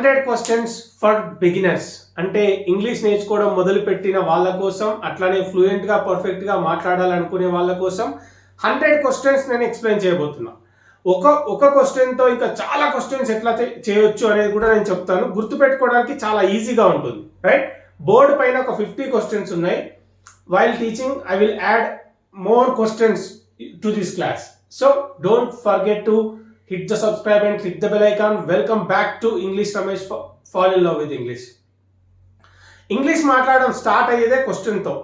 100 questions for beginners అంటే English నేర్చుకోవడం మొదలుపెట్టిన వాళ్ళ కోసం, అట్లానే ఫ్లూయెంట్గా పర్ఫెక్ట్గా మాట్లాడాలనుకునే వాళ్ళ కోసం 100 క్వశ్చన్స్ నేను ఎక్స్ప్లెయిన్ చేయబోతున్నా. ఒక క్వశ్చన్తో ఇంకా చాలా క్వశ్చన్స్ ఎట్లా చేయొచ్చు అనేది కూడా నేను చెప్తాను. గుర్తుపెట్టుకోవడానికి చాలా ఈజీగా ఉంటుంది, రైట్? బోర్డు పైన ఒక 50 క్వశ్చన్స్ ఉన్నాయి. While teaching I will add more questions to this class. So don't forget to hit the subscribe and click the bell icon. Welcome back to English Ramesh Fall in Love with English. English మాట్లాడడం start అయ్యేదే క్వశ్చన్తో.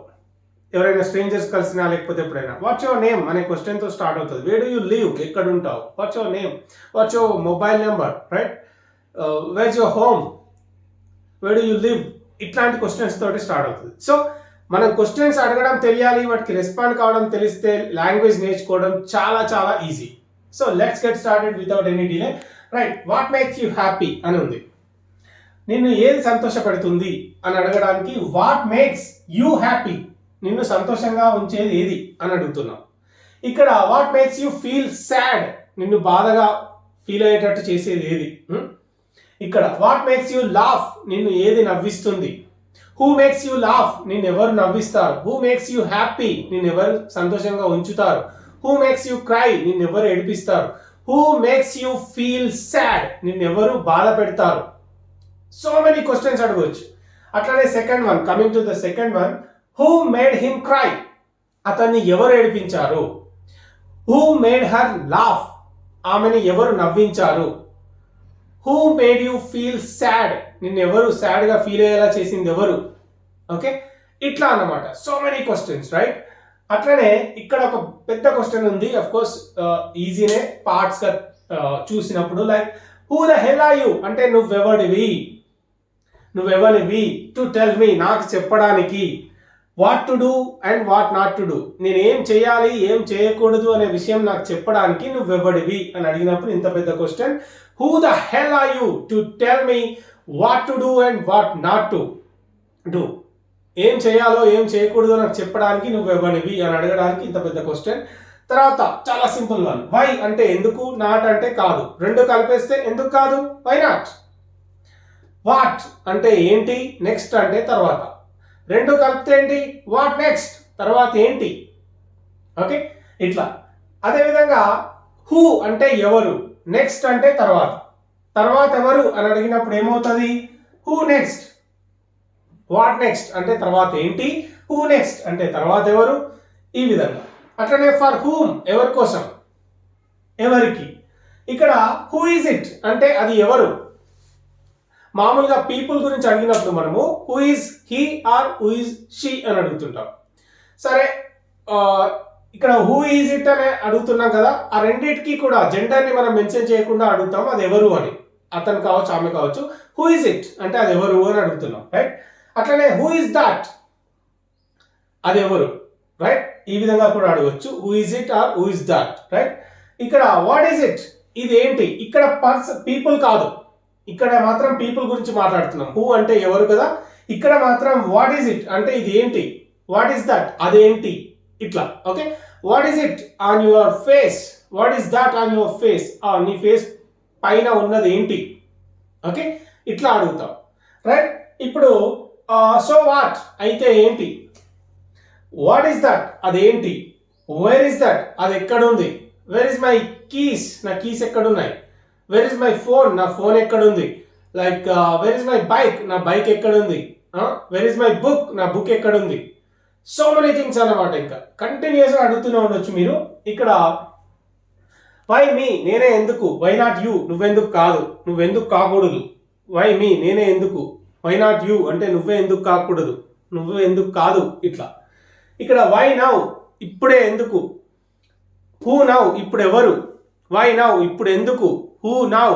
ఎవరైనా strangers కలిసినా లేకపోతే ఎప్పుడైనా what's your name అనే క్వశ్చన్తో start అవుతుంది. వేర్ డూ యూ లివ్, ఎక్కడ ఉంటావు, what's your name, what's your mobile number, right, where's your home, where do you live, ఇట్లాంటి క్వశ్చన్స్ తోటి స్టార్ట్ అవుతుంది. సో మనం క్వశ్చన్స్ అడగడం తెలియాలి, వాటికి రెస్పాండ్ కావడం తెలిస్తే లాంగ్వేజ్ నేర్చుకోవడం చాలా చాలా easy. So let's get started without any delay. Right, what makes you happy అని ఉంది. నిన్ను ఏది సంతోషపెడుతుంది అని అడగడానికి వాట్ మేక్స్ యూ హ్యాపీ, నిన్ను సంతోషంగా ఉంచేది ఏది అని అడుగుతున్నాం. ఇక్కడ what makes you feel sad, నిన్ను బాధగా ఫీల్ అయ్యేటట్టు చేసేది ఏది. ఇక్కడ వాట్ మేక్స్ యూ లాఫ్, నిన్ను ఏది నవ్విస్తుంది. హూ మేక్స్ యూ లాఫ్, నిన్ను ఎవరు నవ్విస్తారు. హూ మేక్స్ యూ హ్యాపీ, నిన్ను ఎవరు సంతోషంగా ఉంచుతారు. హూ మేక్స్ యూ క్రై, నిన్ను ఎవరు ఏడిపిస్తారు. Who makes you feel sad, నిన్ను ఎవరు బాధ పెడతారు. సో మెనీ క్వశ్చన్స్ అడగవచ్చు. అట్లానే second one, coming to the second one, who made him cry, అతన్ని ఎవరు ఏడిపించారు. హూ మేడ్ హర్ లాఫ్, ఆమెని ఎవరు నవ్వించారు. Who made you feel sad, నిన్ను ఎవరు సాడ్గా ఫీల్ అయ్యేలా చేసింది ఎవరు. ఓకే, ఇట్లా అన్నమాట. So many questions, right? అట్లనే ఇక్కడ ఒక పెద్ద క్వశ్చన్ ఉంది. అఫ్ కోర్స్ ఈజీనే పార్ట్స్గా చూసినప్పుడు. Like who the hell are you అంటే నువ్వెవడివి, టు టెల్ మీ, నాకు చెప్పడానికి. What to do and what not to do, నేను ఏం చేయాలి ఏం చేయకూడదు అనే విషయం నాకు చెప్పడానికి నువ్వెవడివి అని అడిగినప్పుడు ఇంత పెద్ద question. Who the hell are you to tell me what to do and what not to do, ఏం చేయాలో ఏం చేయకూడదో నాకు చెప్పడానికి నువ్వెవడివి అని అడగడానికి ఇంత పెద్ద క్వశ్చన్. తర్వాత చాలా సింపుల్ వన్, వై అంటే ఎందుకు, నాట్ అంటే కాదు, రెండు కలిపేస్తే ఎందుకు కాదు, వై నాట్. వాట్ అంటే ఏంటి, నెక్స్ట్ అంటే తర్వాత, రెండు కలిపితే ఏంటి, వాట్ నెక్స్ట్, తర్వాత ఏంటి. ఓకే, ఇట్లా. అదేవిధంగా హూ అంటే ఎవరు, నెక్స్ట్ అంటే తర్వాత, తర్వాత ఎవరు అని అడిగినప్పుడు ఏమవుతుంది, హూ నెక్స్ట్. వాట్ నెక్స్ట్ అంటే తర్వాత ఏంటి, హూ నెక్స్ట్ అంటే తర్వాత ఎవరు, ఈ విధంగా. అట్లనే ఫర్ హూమ్ ఎవరి కోసం, ఎవరికి. ఇక్కడ హూ ఈజ్ ఇట్ అంటే అది ఎవరు. మామూలుగా పీపుల్ గురించి అడిగినప్పుడు మనము who is he or who is she అని అడుగుతుంటాం. సరే, ఇక్కడ హూ ఈజ్ ఇట్ అని అడుగుతున్నాం కదా, ఆ రెండింటికి కూడా జెండర్ని మనం మెన్షన్ చేయకుండా అడుగుతాం అది ఎవరు అని. అతను కావచ్చు ఆమె కావచ్చు. హూ ఈజ్ ఇట్ అంటే అది ఎవరు అని అడుగుతున్నాం, రైట్? అట్లనే హూ ఈజ్ దాట్, అది ఎవరు, రైట్? ఈ విధంగా కూడా అడగవచ్చు, who is it or who is that, right? ఇక్కడ వాట్ ఈజ్ ఇట్, ఇది ఏంటి. ఇక్కడ పీపుల్ కాదు, ఇక్కడ మాత్రం పీపుల్ గురించి మాట్లాడుతున్నాం. హూ అంటే ఎవరు కదా, ఇక్కడ మాత్రం వాట్ ఈజ్ ఇట్ అంటే ఇది ఏంటి, వాట్ ఈస్ దట్ అదేంటి, ఇట్లా. Okay, what is it on your face, what is that on your face, నీ ఫేస్ పైన ఉన్నది ఏంటి. ఓకే, ఇట్లా అడుగుతాం, రైట్? ఇప్పుడు సో వాట్ అయితే ఏంటి, వాట్ ఈస్ దట్ అదేంటి, వేర్ ఇస్ దట్ అది ఎక్కడుంది, వేర్ ఇస్ మై కీస్ నా కీస్ ఎక్కడున్నాయి, వేర్ ఇస్ మై ఫోన్ నా ఫోన్ ఎక్కడుంది, like where is my bike నా బైక్ ఎక్కడుంది, వేర్ ఇస్ మై బుక్ నా బుక్ ఎక్కడుంది. సో మెనీ థింగ్స్ అన్నమాట. ఇంకా కంటిన్యూస్గా అడుగుతూనే ఉండొచ్చు మీరు. ఇక్కడ వై మీ నేనే ఎందుకు, వై నాట్ యూ నువ్వెందుకు కాదు, నువ్వెందుకు కాకూడదు. వై మీ నేనే ఎందుకు, వై నాట్ యూ అంటే నువ్వే ఎందుకు కాకూడదు, నువ్వు ఎందుకు కాదు, ఇట్లా. ఇక్కడ వై నౌ ఇప్పుడే ఎందుకు, హూ నౌ ఇప్పుడు ఎవరు, వై నౌ ఇప్పుడు ఎందుకు, హూ నౌ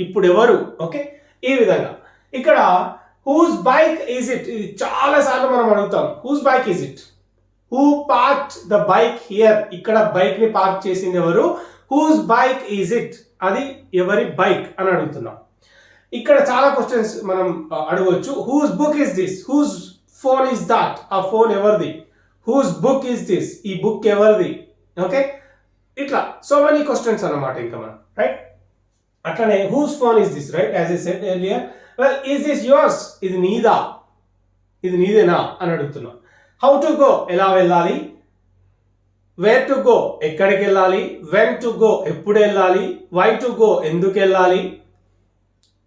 ఇప్పుడు ఎవరు. ఓకే, ఈ విధంగా. ఇక్కడ హూస్ బైక్ ఈజ్ ఇట్, ఇది చాలా సార్లు మనం అడుగుతాం. Whose bike is it, who parked the bike here, ఇక్కడ బైక్ ని పార్క్ చేసింది ఎవరు. హూస్ బైక్ ఈజ్ ఇట్ అది ఎవరి బైక్ అని అడుగుతున్నాం. ఇక్కడ చాలా క్వశ్చన్స్ మనం అడగవచ్చు. Whose book is this, whose phone is that ఆ ఫోన్ ఎవరిది, హూస్ బుక్ ఈస్ దిస్ ఈ బుక్ ఎవరిది. ఓకే, ఇట్లా సో మెనీ క్వశ్చన్స్ అన్నమాట ఇంకా మనం, రైట్? అట్లనే whose phone is this, right, as I said earlier. Well is this yours, ఇది నీదా, ఇది నీదేనా అని అడుగుతున్నా. హౌ టు గో, ఎలా వెళ్ళాలి. వేర్ టు గో, ఎక్కడికి వెళ్ళాలి. వెన్ టు గో, ఎప్పుడు వెళ్ళాలి. వై టు గో, ఎందుకు వెళ్ళాలి.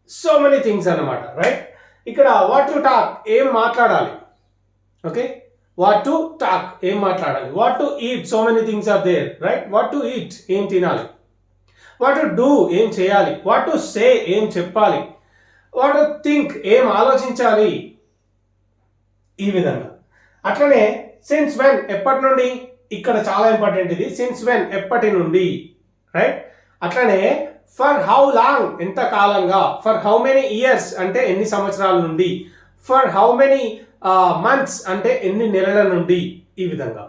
సో మెనీ థింగ్స్ అన్నమాట, రైట్. ఇక్కడ వాట్ టు టాక్, ఏం మాట్లాడాలి. ఓకే, వాట్ టు టాక్, ఏం మాట్లాడాలి. What to eat, so many things are there, right. What to eat, ఏం తినాలి. వాట్ టు డూ, ఏం చేయాలి. వాట్ టు సే, ఏం చెప్పాలి. వాట్ టు థింక్, ఏం ఆలోచించాలి. ఈ విధంగా. అట్లనే సిన్స్ వెన్, ఎప్పటి నుండి, ఇక్కడ చాలా ఇంపార్టెంట్ ఇది. సిన్స్ వెన్, ఎప్పటి నుండి, రైట్. అట్లనే ఫర్ హౌ లాంగ్, ఎంత కాలంగా. ఫర్ హౌ మెనీ ఇయర్స్, అంటే ఎన్ని సంవత్సరాల నుండి. ఫర్ హౌ మెనీ మంత్స్, అంటే ఎన్ని నెలల నుండి. ఈ విధంగా.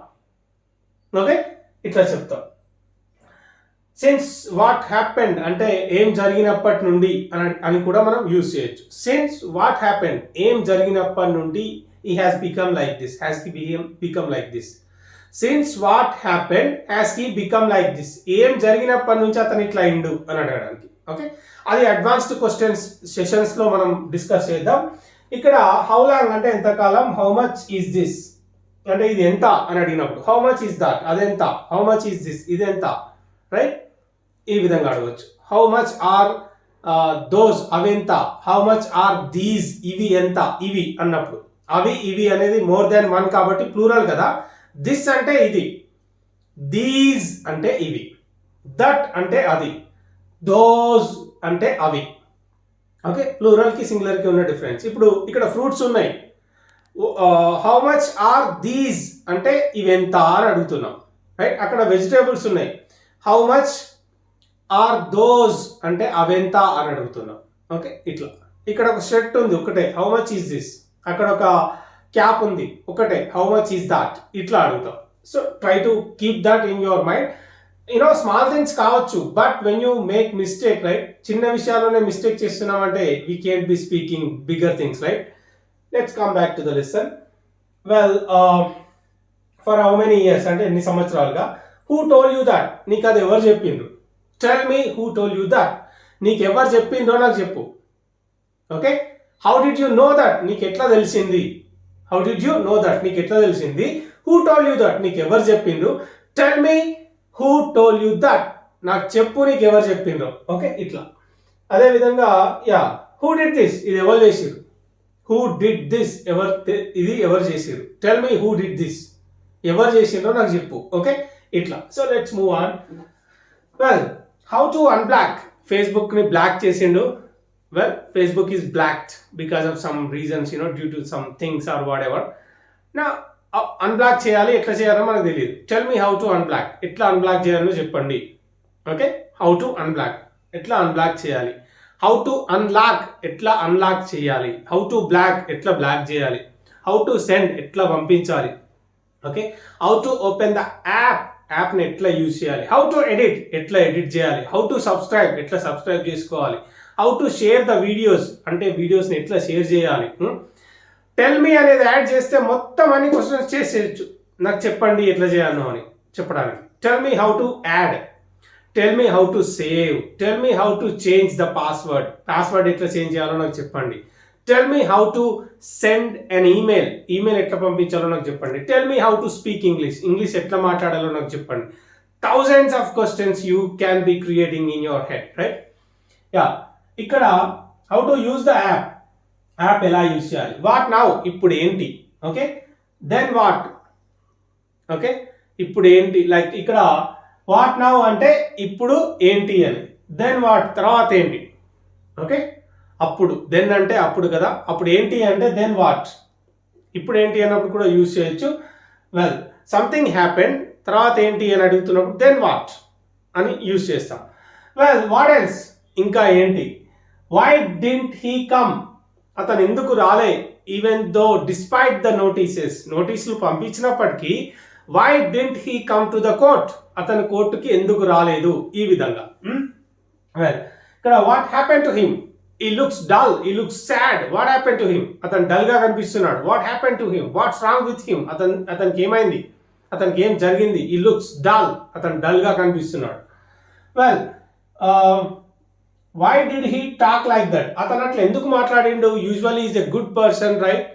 ఓకే, ఇట్లా చెప్తాం. సిన్స్ వాట్ హ్యాపెండ్, అంటే ఏం జరిగినప్పటి నుండి అని కూడా మనం యూజ్ చేయొచ్చు. సిన్స్ వాట్ హ్యాపెండ్, ఏం జరిగినప్పటి నుండి he has become like this, has he become like this. Since what happened has he become like this, ఏం జరిగినప్పటి నుంచి అతను ఇట్లా అయిండు అని అడగడానికి. ఓకే, అది అడ్వాన్స్డ్ క్వశ్చన్స్ సెషన్స్ లో మనం డిస్కస్ చేద్దాం. ఇక్కడ హౌ లాంగ్ అంటే ఎంతకాలం. హౌ మచ్ ఈజ్ దిస్, అంటే ఇది ఎంత అని అడిగినప్పుడు హౌ మచ్ ఈజ్ దట్, అదెంత. హౌ మచ్ ఈజ్ దిస్, ఇది ఎంత, రైట్. ఈ విధంగా అడగవచ్చు. హౌ మచ్ ఆర్ దోస్, అవెంత. హౌ మచ్ ఆర్ దీస్, ఇవి ఎంత, ఇవి అన్నప్పుడు. అవి ఇవి అనేది మోర్ దాన్ వన్ కాబట్టి ప్లూరల్ కదా. దిస్ అంటే ఇది, దీస్ అంటే ఇవి, దట్ అంటే అది, దోస్ అంటే అవి. ఓకే, ప్లూరల్ కి సింగులర్ కి ఉన్న డిఫరెన్స్. ఇప్పుడు ఇక్కడ ఫ్రూట్స్ ఉన్నాయి. హౌ మచ్ ఆర్ దీస్ అంటే ఇవెంత అని అడుగుతున్నాం, రైట్. అక్కడ వెజిటేబుల్స్ ఉన్నాయి. హౌ మచ్ ఆర్ దోస్ అంటే అవెంత అని అడుగుతున్నాం. ఓకే, ఇట్లా. ఇక్కడ ఒక షర్ట్ ఉంది ఒకటే, హౌ మచ్ ఈజ్ దిస్. అక్కడ ఒక క్యాప్ ఉంది ఒకటే, హౌ మచ్ ఈజ్ దాట్. ఇట్లా అడుగుతాం. So try to keep that in your mind. Small things కావచ్చు, but when you make mistake, right, చిన్న విషయాల్లోనే మిస్టేక్ చేస్తున్నామంటే we can't be speaking bigger things, right. Let's come back to the lesson. Well, for how many years అంటే ఎన్ని సంవత్సరాలుగా. Who told you that, నీకు అది ఎవరు చెప్పిండ్రు. Tell me who told you that, నీకు ఎవరు చెప్పిండ్రో నాకు చెప్పు. Okay, how did you know that, నీకు ఎట్లా తెలిసింది. How did you know that, నీకు ఎట్లా తెలిసింది. హూ టోల్ యూ దట్, నీకు ఎవరు చెప్పిండ్రు. Tell me who told you that, నాకు చెప్పు నీకు ఎవరు చెప్పిండ్రో. ఓకే, ఇట్లా. అదే విధంగా యా, హూ డిడ్ దిస్, ఇది ఎవరు చేసిరు. హూ డిడ్ దిస్, ఇది ఎవరు చేసిరు. Tell me who did this, ఎవరు చేసిండ్రో నాకు చెప్పు. ఓకే, ఇట్లా. So let's move on. Well, how to unblock, Facebook ని బ్లాక్ చేసిండు. Well, Facebook is blacked because of some reasons, due to some things or whatever. Now, unblock చేయాలి, ఎట్లా చేయాలో మనకు తెలియదు. Tell me how to unblock, ఎట్లా unblock చేయాలో చెప్పండి. ఓకే, how to unblock, ఎట్లా అన్బ్లాక్ చేయాలి. how to unlock, ఎట్లా అన్లాక్ చేయాలి. how to black, ఎట్లా బ్లాక్ చేయాలి. how to send, ఎట్లా పంపించాలి. Okay, how to open the app, యాప్ని ఎట్లా యూజ్ చేయాలి. how to edit, ఎట్లా ఎడిట్ చేయాలి. how to subscribe, ఎట్లా సబ్స్క్రైబ్ చేసుకోవాలి. How to share the videos, అంటే వీడియోస్ని ఎట్లా షేర్ చేయాలి. టెల్ మీ అనేది యాడ్ చేస్తే మొత్తం అన్ని క్వశ్చన్స్ చేసేయచ్చు. నాకు చెప్పండి ఎట్లా చేయాలో అని చెప్పడానికి. Tell me how to add, tell me how to save, tell me how to change the password ఎట్లా చేంజ్ చేయాలో నాకు చెప్పండి. Tell me how to send an email ఎట్లా పంపించాలో నాకు చెప్పండి. Tell me how to speak English ఎట్లా మాట్లాడాలో నాకు చెప్పండి. Thousands of questions you can be creating in your head, right. Yeah, ఇక్కడ how to use the app ఎలా యూజ్ చేయాలి. వాట్ నౌ, ఇప్పుడు ఏంటి. Okay, then what. ఓకే, ఇప్పుడు ఏంటి. లైక్ ఇక్కడ వాట్ నౌ అంటే ఇప్పుడు ఏంటి అని. దెన్ వాట్, తర్వాత ఏంటి. ఓకే, అప్పుడు. దెన్ అంటే అప్పుడు కదా, అప్పుడు ఏంటి అంటే దెన్ వాట్. ఇప్పుడు ఏంటి అన్నప్పుడు కూడా యూజ్ చేయొచ్చు. వెల్, సంథింగ్ హ్యాపెన్, తర్వాత ఏంటి అని అడుగుతున్నప్పుడు దెన్ వాట్ అని యూజ్ చేస్తాం. వెల్, వాట్ ఎల్స్, ఇంకా ఏంటి. వై డింట్ హీ కమ్, అతను ఎందుకు రాలే. ఈవెన్ దో డిస్పైట్ ద నోటీసులు పంపించినప్పటికీ why didn't he come to the court, అతను కోర్టుకి ఎందుకు రాలేదు. ఈ విధంగా. వెల్, ఇక్కడ what happen to him, he looks dull, he looks sad. What happen to him, అతను డల్ గా కనిపిస్తున్నాడు. What happen to him, what's wrong with him, అతనికి ఏమైంది, అతనికి ఏం జరిగింది. ఈ లుక్స్ డల్, అతను డల్ గా కనిపిస్తున్నాడు. Well, why did he talk like that, అతను అట్లా ఎందుకు మాట్లాడిండు, usually is a good person right,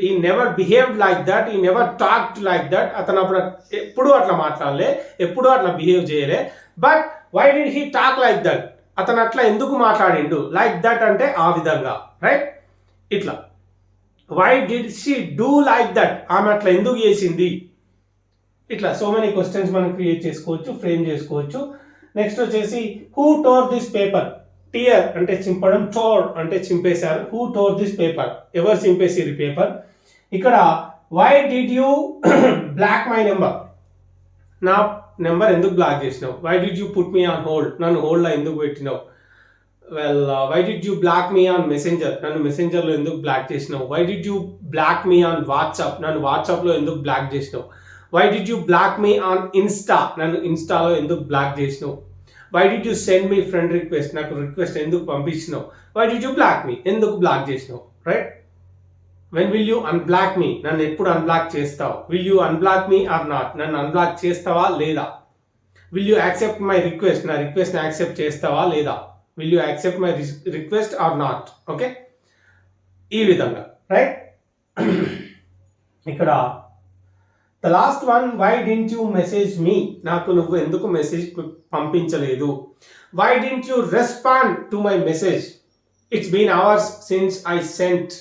he never behaved like that, he never talked like that, అతను అప్పుడు ఎప్పుడూ అట్లా మాట్లాడలే, ఎప్పుడూ అట్లా బిహేవ్ చేయలే. But why did he talk like that, అతను అట్లా ఎందుకు మాట్లాడిండు, లైక్ దట్ అంటే ఆ విధంగా రైట్, ఇట్లా. Why did she do like that, ఆమె అట్లా ఎందుకు చేసింది, ఇట్లా సో మెనీ క్వశ్చన్స్ మనం క్రియేట్ చేసుకోవచ్చు, ఫ్రేమ్ చేసుకోవచ్చు. నెక్స్ట్ వచ్చేసి who tore this paper, tear అంటే చింపడం, టోర్ అంటే చింపేశారు, హూ టోర్ దిస్ పేపర్, ఎవరు చింపేసారు పేపర్. ఇక్కడ why did you block my number, నా నెంబర్ ఎందుకు బ్లాక్ చేసినావు, why did you put me on hold, నన్ను హోల్డ్లో ఎందుకు పెట్టినావు, well why did you block me on messenger, నన్ను మెసెంజర్లో ఎందుకు బ్లాక్ చేసినావు, why did you block me on WhatsApp, నన్ను వాట్సాప్లో ఎందుకు బ్లాక్ చేసినావు, why did you block me on Insta, నన్ను ఇన్స్టాలో ఎందుకు బ్లాక్ చేసినావు, why did you send me friend request, నాకు రిక్వెస్ట్ ఎందుకు పంపించినావు, why did you block me, ఎందుకు బ్లాక్ చేసినావు right. When will you unblock me, నన్ను ఎప్పుడు అన్బ్లాక్ చేస్తావు, will you unblock me or not, నన్ను అన్బ్లాక్ చేస్తావా లేదా, will you accept my request, నా రిక్వెస్ట్ని యాక్సెప్ట్ చేస్తావా లేదా, will you accept my request or not, okay ఈ విధంగా రైట్. ఇక్కడ the last one, why didn't you message me, నాకు నువ్వు ఎందుకు మెసేజ్ పంపించలేదు, why didn't you respond to my message, it's been hours since I sent,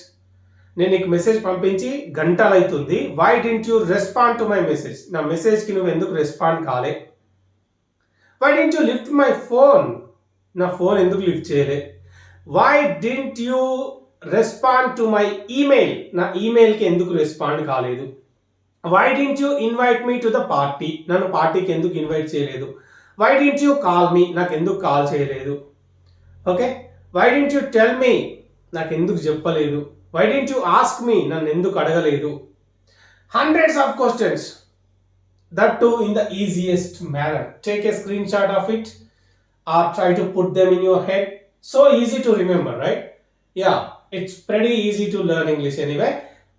నేను నీకు message పంపించి గంటలు అవుతుంది, why didn't you respond to my message, నా మెసేజ్కి నువ్వు ఎందుకు రెస్పాండ్ కాలే, why didn't you lift my phone, నా ఫోన్ ఎందుకు లిఫ్ట్ చేయలే, why didn't you respond to my email, నా ఈమెయిల్కి ఎందుకు రెస్పాండ్ కాలేదు, why didn't you invite me to the party, నన్ను పార్టీకి ఎందుకు ఇన్వైట్ చేయలేదు, why didn't you call me, నాకు ఎందుకు కాల్ చేయలేదు, okay why didn't you tell me, నాకు ఎందుకు చెప్పలేదు, why didn't you ask me, నన్ను ఎందుకు అడగలేదు. Hundreds of questions, that too in the easiest manner, take a screen shot of it or try to put them in your head. So easy to remember, right? Yeah, it's pretty easy to learn English anyway.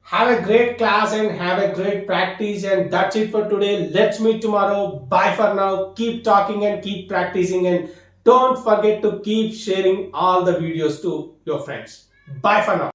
Have a great class and have a great practice, and that's it for today. Let's meet tomorrow. Bye for now. Keep talking and keep practicing, and don't forget to keep sharing all the videos to your friends. Bye for now.